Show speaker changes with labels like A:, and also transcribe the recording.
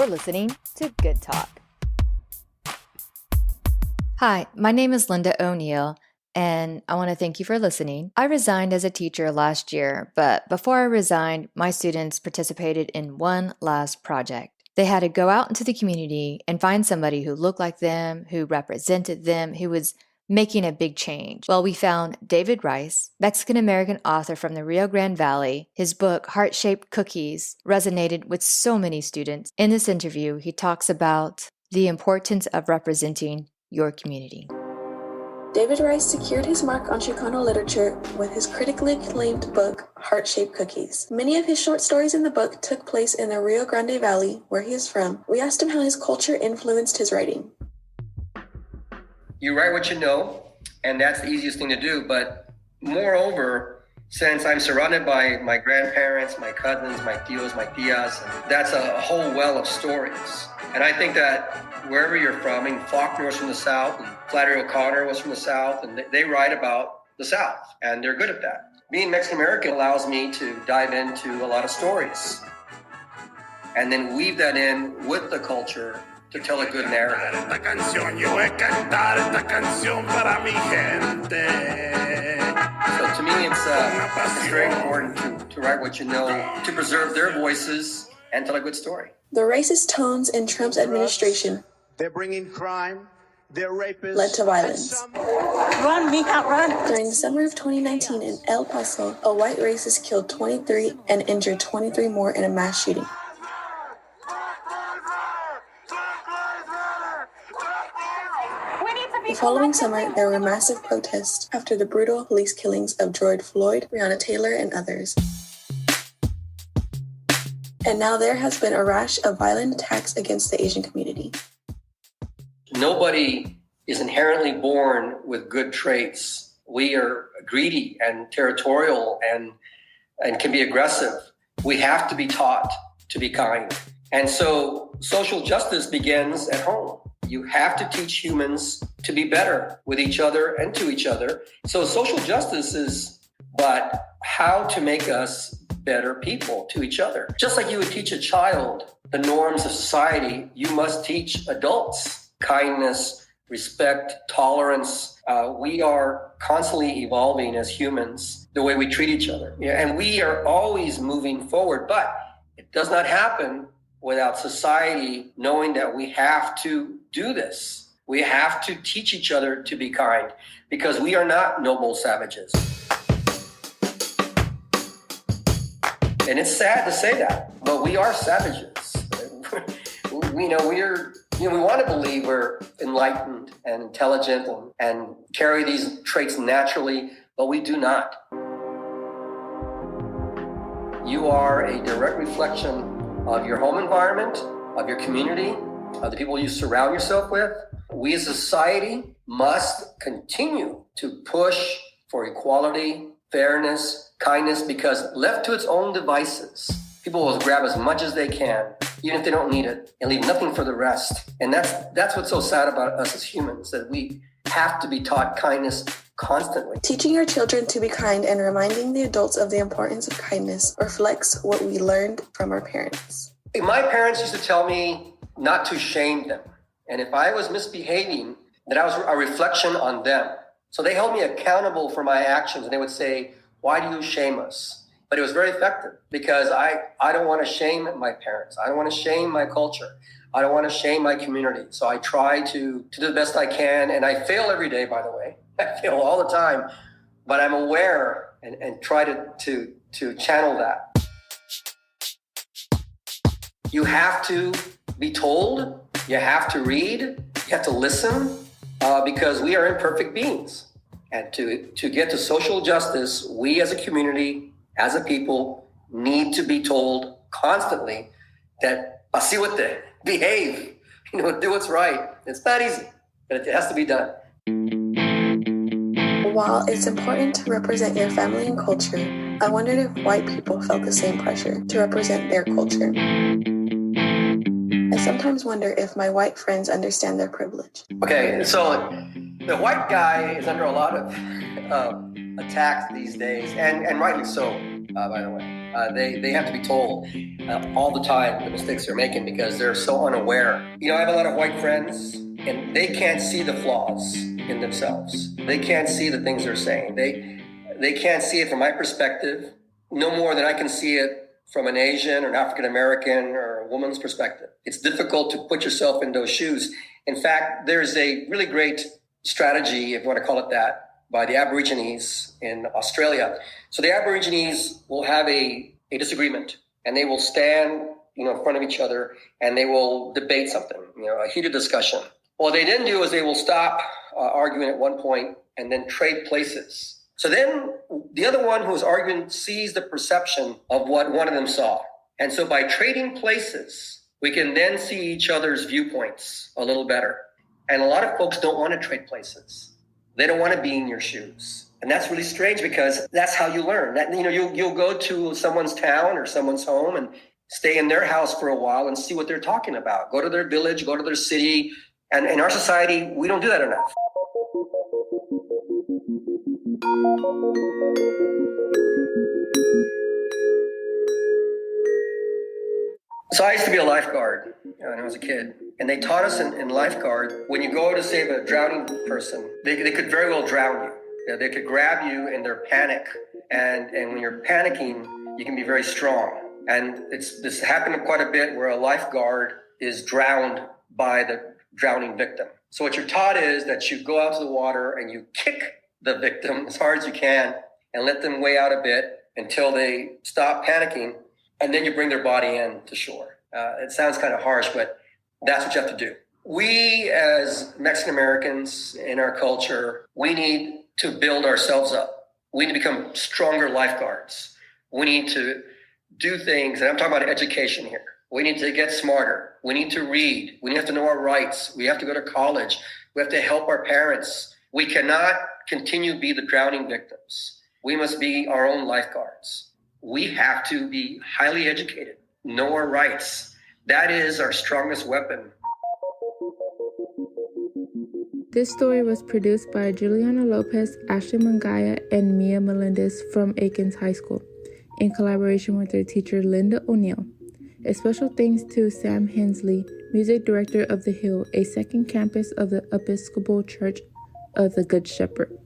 A: You're listening to Good Talk. Hi, my name is Linda O'Neill, and I want to thank you for listening. I resigned as a teacher last year, but before I resigned, my students participated in one last project. They had to go out into the community and find somebody who looked like them, who represented them, who was making a big change. Well, we found David Rice, Mexican-American author from the Rio Grande Valley. His book, Heart-Shaped Cookies, resonated with so many students. In this interview, he talks about the importance of representing your community.
B: David Rice secured his mark on Chicano literature with his critically acclaimed book, Heart-Shaped Cookies. Many of his short stories in the book took place in the Rio Grande Valley, where he is from. We asked him how his culture influenced his writing.
C: You write what you know, and that's the easiest thing to do. But moreover, since I'm surrounded by my grandparents, my cousins, my tios, my tias, that's a whole well of stories. And I think that wherever you're from, I mean, Faulkner was from the South, and Flannery O'Connor was from the South, and they write about the South, and they're good at that. Being Mexican-American allows me to dive into a lot of stories and then weave that in with the culture to tell a good narrative. So to me, it's very important to write what you know, to preserve their voices and tell a good story.
B: The racist tones in Trump's administration
D: they're bringing crime, they're rapists,
B: led to violence.
E: Run, Mija, run!
B: During the summer of 2019 in El Paso, a white racist killed 23 and injured 23 more in a mass shooting. The following summer, there were massive protests after the brutal police killings of George Floyd, Breonna Taylor, and others. And now there has been a rash of violent attacks against the Asian community.
C: Nobody is inherently born with good traits. We are greedy and territorial and can be aggressive. We have to be taught to be kind. And so social justice begins at home. You have to teach humans to be better with each other and to each other. So social justice is but how to make us better people to each other. Just like you would teach a child the norms of society, you must teach adults kindness, respect, tolerance. We are constantly evolving as humans, the way we treat each other. And we are always moving forward, but it does not happen without society knowing that we have to do this. We have to teach each other to be kind because we are not noble savages. And it's sad to say that, but we are savages. We want to believe we're enlightened and intelligent and carry these traits naturally, but we do not. You are a direct reflection of your home environment, of your community, of the people you surround yourself with. We as a society must continue to push for equality, fairness, kindness, because left to its own devices, people will grab as much as they can, even if they don't need it, and leave nothing for the rest. And that's what's so sad about us as humans, that we have to be taught kindness constantly.
B: Teaching our children to be kind and reminding the adults of the importance of kindness reflects what we learned from our parents.
C: My parents used to tell me not to shame them. And if I was misbehaving, that I was a reflection on them. So they held me accountable for my actions, and they would say, "Why do you shame us?" But it was very effective because I don't want to shame my parents. I don't want to shame my culture. I don't want to shame my community. So I try to do the best I can. And I fail every day, by the way. I fail all the time. But I'm aware and try to channel that. You have to be told. You have to read. You have to listen because we are imperfect beings. And to get to social justice, we as a community, as a people, need to be told constantly that pasiwate, behave, do what's right. It's not easy, but it has to be done.
B: While it's important to represent your family and culture, I wondered if white people felt the same pressure to represent their culture. I sometimes wonder if my white friends understand their privilege.
C: Okay, so the white guy is under a lot of attacks these days, and rightly so, by the way. They have to be told all the time the mistakes they're making because they're so unaware. You know, I have a lot of white friends, and they can't see the flaws in themselves. They can't see the things they're saying. They can't see it from my perspective, no more than I can see it from an Asian or an African American or a woman's perspective. It's difficult to put yourself in those shoes. In fact, there's a really great strategy, if you want to call it that, by the Aborigines in Australia. So the Aborigines will have a disagreement, and they will stand, in front of each other, and they will debate something, a heated discussion. What they then do is they will stop arguing at one point and then trade places. So then the other one who is arguing sees the perception of what one of them saw. And so by trading places, we can then see each other's viewpoints a little better. And a lot of folks don't want to trade places. They don't want to be in your shoes. And that's really strange because that's how you learn. That, you'll go to someone's town or someone's home and stay in their house for a while and see what they're talking about. Go to their village, go to their city. And in our society, we don't do that enough. So I used to be a lifeguard when I was a kid. And they taught us in lifeguard, when you go to save a drowning person, they could very well drown you. They could grab you in their panic. And when you're panicking, you can be very strong. And this happened quite a bit where a lifeguard is drowned by the drowning victim. So what you're taught is that you go out to the water and you kick the victim as hard as you can and let them weigh out a bit until they stop panicking. And then you bring their body in to shore. It sounds kind of harsh, but that's what you have to do. We as Mexican Americans in our culture, we need to build ourselves up. We need to become stronger lifeguards. We need to do things, and I'm talking about education here. We need to get smarter. We need to read. We have to know our rights. We have to go to college. We have to help our parents. We cannot continue to be the drowning victims. We must be our own lifeguards. We have to be highly educated, know our rights. That is our strongest weapon.
F: This story was produced by Juliana Lopez, Ashley Mangaya, and Mia Melendez from Aikens High School, in collaboration with their teacher Linda O'Neill. A special thanks to Sam Hensley, music director of The Hill, a second campus of the Episcopal Church of the Good Shepherd.